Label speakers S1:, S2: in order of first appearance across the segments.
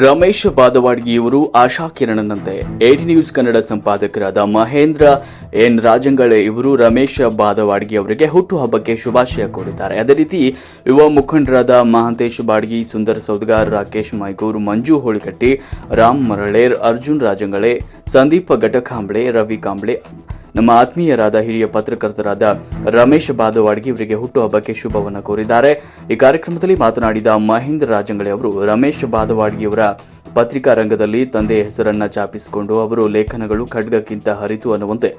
S1: ರಮೇಶ್ ಬಾದವಾಡ್ಗಿ ಇವರು ಆಶಾ ಕಿರಣನಂತೆ ಏಟಿ ನ್ಯೂಸ್ ಕನ್ನಡ ಸಂಪಾದಕರಾದ ಮಹೇಂದ್ರ ಎನ್ ರಾಜಂಗಳೆ ಇವರು ರಮೇಶ್ ಬಾದವಾಡ್ಗಿ ಅವರಿಗೆ ಹುಟ್ಟುಹಬ್ಬಕ್ಕೆ ಶುಭಾಶಯ ಕೋರಿದ್ದಾರೆ. ಅದೇ ರೀತಿ ಯುವ ಮುಖಂಡರಾದ ಮಹಾಂತೇಶ್ ಬಾಡ್ಗಿ, ಸುಂದರ್ ಸೌದಗಾರ್, ರಾಕೇಶ್ ಮೈಗೂರು, ಮಂಜು ಹೋಳಿಕಟ್ಟಿ, ರಾಮ್ ಮರಳೇರ್, ಅರ್ಜುನ್ ರಾಜಂಗಳೆ, ಸಂದೀಪ್ ಘಟಕಾಂಬ್ಳೆ, ರವಿ ಕಾಂಬ್ಳೆ, ನಮ್ಮ ಆತ್ಮೀಯರಾದ ಹಿರಿಯ ಪತ್ರಕರ್ತರಾದ ರಮೇಶ್ ಬಾದವಾಡ್ಗಿ ಇವರಿಗೆ ಹುಟ್ಟುಹಬ್ಬಕ್ಕೆ ಶುಭವನ್ನು ಕೋರಿದ್ದಾರೆ. ಈ ಕಾರ್ಯಕ್ರಮದಲ್ಲಿ ಮಾತನಾಡಿದ ಮಹೇಂದ್ರ ರಾಜಂಗಳೆ ಅವರು, ರಮೇಶ್ ಬಾದವಾಡ್ಗಿಯವರ ಪತ್ರಿಕಾ ರಂಗದಲ್ಲಿ ತಂದೆಯ ಹೆಸರನ್ನ ಛಾಪಿಸಿಕೊಂಡು ಅವರು ಲೇಖನಗಳು ಖಡ್ಗಕ್ಕಿಂತ ಹರಿತು ಅನ್ನುವಂತೆ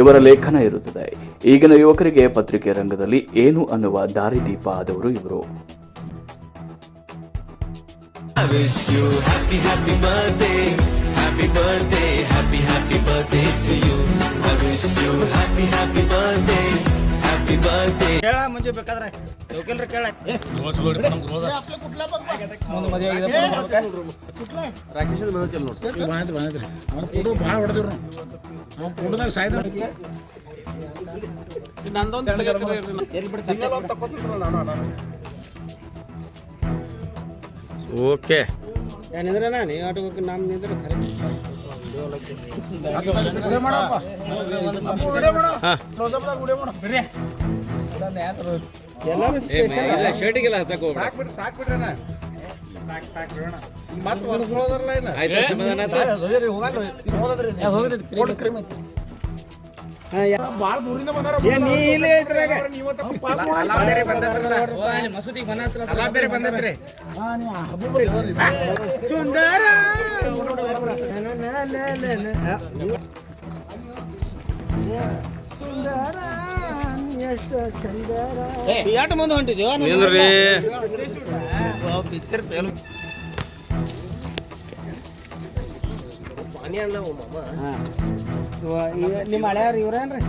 S1: ಇವರ ಲೇಖನ ಇರುತ್ತದೆ. ಈಗಿನ ಯುವಕರಿಗೆ ಪತ್ರಿಕೆ ರಂಗದಲ್ಲಿ ಏನು ಅನ್ನುವ ದಾರಿದೀಪ ಆದವರು ಇವರು.
S2: Happy birthday, happy birthday to you. I wish you happy birthday, happy birthday.
S3: ಕೇಳ ಮುಂಚೆ ಬೇಕಾದ್ರೆ ಲೋಕಲ್ರ ಕೇಳ
S4: ರಾಕೇಶ್ ಬಂದಿಲ್ಲ ನೋಡಿ ಬಂದ್ರಿ ಅವ್ನು ಫೋಟೋ ಭಾಳ ಹೊಡೆದಿರು ಅವ್ನು ಫೋಟೋದಾಗ ಸಾಯ್ದ
S3: ಓಕೆ ಏನಿದ್ರೆ ನಾನು ಆಟೋಕ್ಕೆ ನಮ್ಮ ನಿಂದ್ರೆ ಖರೆ ಶರ್ಟಿಗೆಲ್ಲ
S4: ಭಾಳ ದೂರಿಂದ ಬಂದಾರ
S3: ಮಸೂದಿಗೆ
S4: ಬೇರೆ ಬಂದೈತ್ರಿ
S3: ಸುಂದರ ಸುಂದರ ಎಷ್ಟು ಚಂದರ ಯಾಟ ಮುಂದೆ ಹೊಂಟಿದ್ಯೋ ಪಿಕ್ಚರ್ ಪೇಲು ಪಾನಿ ಅಲ್ಲ ನಿಮ್ಮ ಹಳೆಯವ್ರು ಇವ್ರೇನ್ರಿ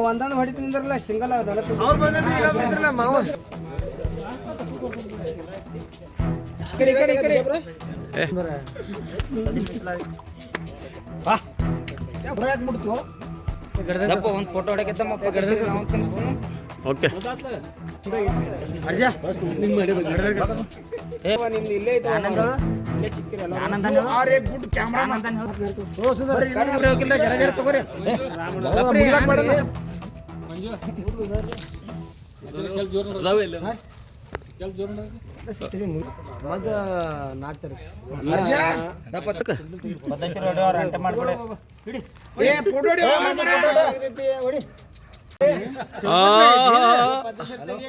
S3: ಒಂದೊಂದು ಹೊಡಿತು ನಿಂದ್ರಲ್ಲ ಸಿಂಗಲ್ ಅವ್ರಲ್ಲ ಮಾವ ಒಂದು ಫೋಟೋ ಹೊಡಕತ್ತಮ್ಮ ಓಕೆ ನಿಮ್ದು ಇಲ್ಲೇ ಐತೆ ಗುಡ್ ಕ್ಯಾಮ್ರಾ ತಗೋರಿ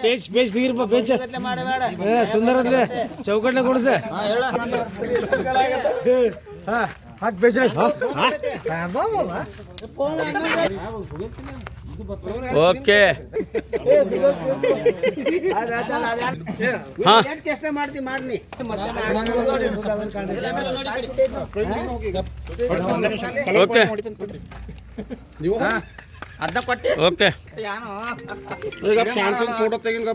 S3: ಪೇಜ್ ತೀರ್ಪ ಪೇಜ್ ಸುಂದರ ಚೌಕಟ್ಲೆ ಕೊಡ್ಸ ಹಾಕ್ ಪೇಜ್ ಓಕೆ ಚೇಷ್ಟೆ ಮಾಡ್ತಿ ಮಾಡ್ನಿ ಓಕೆ ಅರ್ಧ ಕೊಟ್ಟಿ ಓಕೆ ಫೋಟೋ ತೆಗಿನ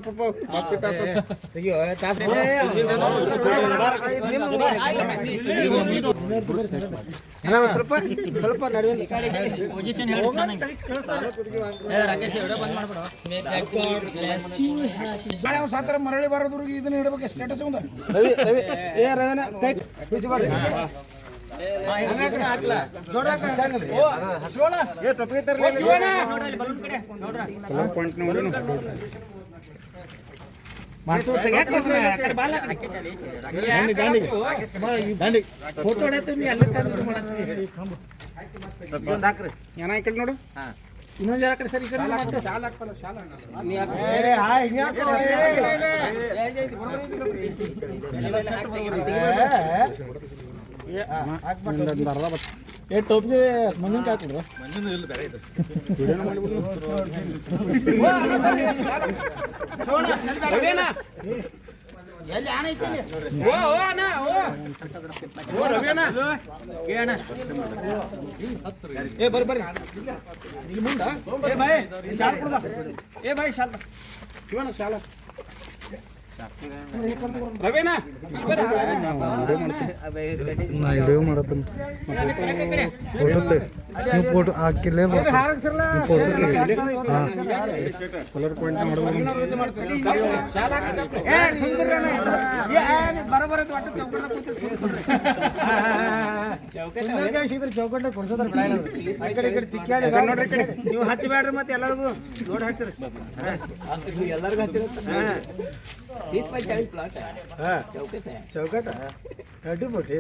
S3: ಸ್ವಲ್ಪ ಸ್ವಲ್ಪ ಸಾತ್ರ ಮರಳಿ ಬರೋದ್ರಿಗೆ ಇದನ್ನ ಇಡಬೇಕು ಸ್ಟೇಟಸ್ ಮುಂದೆ ಏ ರವಿನ ಕೈ ಬಿಚ್ಚಿ ಬರ್ರಿ ನೋಡು ಇನ್ನೊಂದು ಜರ ಕಡೆ ಸರಿ ಟೋಪ್ಗೆ ಮಂಜನ್ ಹಾಕಿದ್ರು ಮಂಜನ್ ಇಲ್ಲ ಬೇರೆ ಇದೆ ಎಲ್ಲಿ ಆನ ಐತಿ ಓ ಓ ಅಣ್ಣ ಓ ರವಿ ಅಣ್ಣ ಏ ಅಣ್ಣ ಏ ಬರ್ರಿ ಇಲ್ಲಿ ಮುಂದ ಏ ಬಾಯ್ ಶಾಲ್ ಕೊಡ ಏ ಬಾಯ್ ಶಾಲ್ ಇವನ ಶಾಲ ರವಿನಾ ವಿಡಿಯೋ ಮಾಡತ್ತಂತ
S5: ನೀವು ಫೋಟೋ ಹಾಕಿಲ್ಲ
S3: ಚೌಕಟ್ಟ ಕೊಡ್ಸೋದ್ರ ನೀವು ಹಚ್ಚಬೇಡ್ರಿ ಮತ್ತೆ ಎಲ್ಲರಿಗೂ ನೋಡಿ ಹಚ್ಚ್ರಿ ಎಲ್ಲರಿಗೂ ಹಚ್ಚಿರಿ ಚೌಕಟ್ಟ ಕಡ್ಡಿ ಪಟ್ಟಿ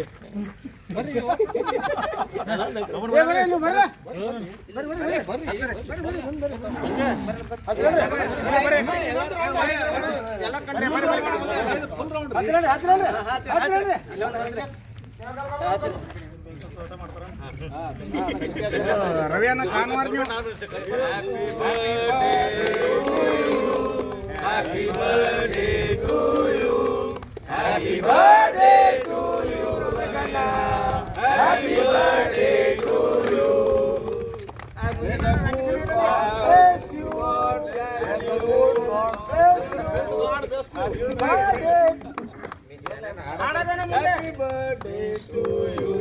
S3: ರವಿಯನ್ನ ಕಾನ್ವಾರ Happy birthday to you. Happy birthday to you. Happy birthday to you. May the good God bless you. May the good God bless you. Happy birthday. Happy birthday to you.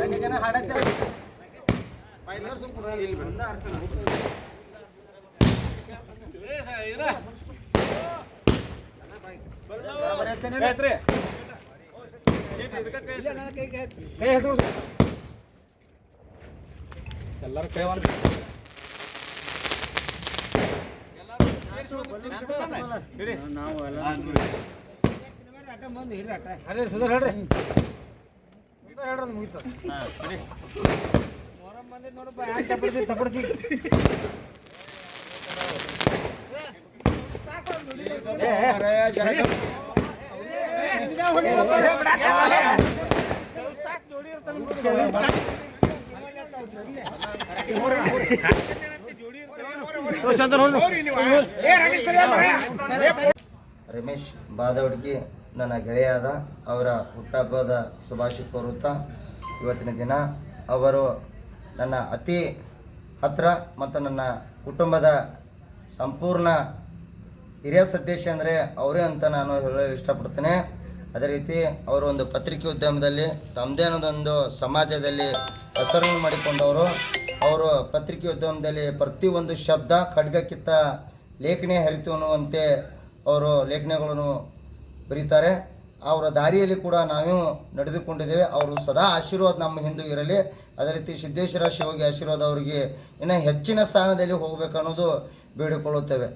S3: ಎಲ್ಲರೂ ಕೈ ಸುಧಾರ ಹೇಳ್ರಿ ಮುಗಿತು ಮೊರಂ ಬಂದಿದ್ದು ನೋಡಪ್ಪ ಯಾಕೆ ತಪ್ಪಡಿಸಿ
S6: ರಮೇಶ್ ಬಾದವಡ್ಗಿ ನನ್ನ ಗೆಳೆಯಾದ ಅವರ ಹುಟ್ಟಹಬ್ಬದ ಶುಭಾಶಯ ಕೋರುತ್ತಾ ಇವತ್ತಿನ ದಿನ ಅವರು ನನ್ನ ಅತಿ ಹತ್ತಿರ ಮತ್ತು ನನ್ನ ಕುಟುಂಬದ ಸಂಪೂರ್ಣ ಹಿರಿಯ ಸದಸ್ಯ ಅಂದರೆ ಅವರೇ ಅಂತ ನಾನು ಹೇಳಲು ಇಷ್ಟಪಡ್ತೇನೆ. ಅದೇ ರೀತಿ ಅವರು ಒಂದು ಪತ್ರಿಕೆ ಉದ್ಯಮದಲ್ಲಿ ತಮ್ಮದೇ ಅನ್ನೋದೊಂದು ಸಮಾಜದಲ್ಲಿ ಹೆಸರನ್ನು ಮಾಡಿಕೊಂಡವರು. ಅವರು ಪತ್ರಿಕೆ ಉದ್ಯಮದಲ್ಲಿ ಪ್ರತಿಯೊಂದು ಶಬ್ದ ಖಡ್ಗಕ್ಕಿಂತ ಲೇಖನಿ ಹರಿತು ಅನ್ನುವಂತೆ ಅವರು ಲೇಖನಗಳನ್ನು ಬರೀತಾರೆ. ಅವರ ದಾರಿಯಲ್ಲಿ ಕೂಡ ನಾವು ನಡೆದುಕೊಂಡಿದ್ದೇವೆ. ಅವರು ಸದಾ ಆಶೀರ್ವಾದ ನಮ್ಮ ಹಿಂದೆ ಇರಲಿ. ಅದೇ ರೀತಿ ಸಿದ್ದೇಶ್ವರ ಶಿವಗೆ ಆಶೀರ್ವಾದ ಅವರಿಗೆ ಇನ್ನೂ ಹೆಚ್ಚಿನ ಸ್ಥಾನದಲ್ಲಿ ಹೋಗಬೇಕನ್ನೋದು ಬೇಡಿಕೊಳ್ಳುತ್ತೇವೆ.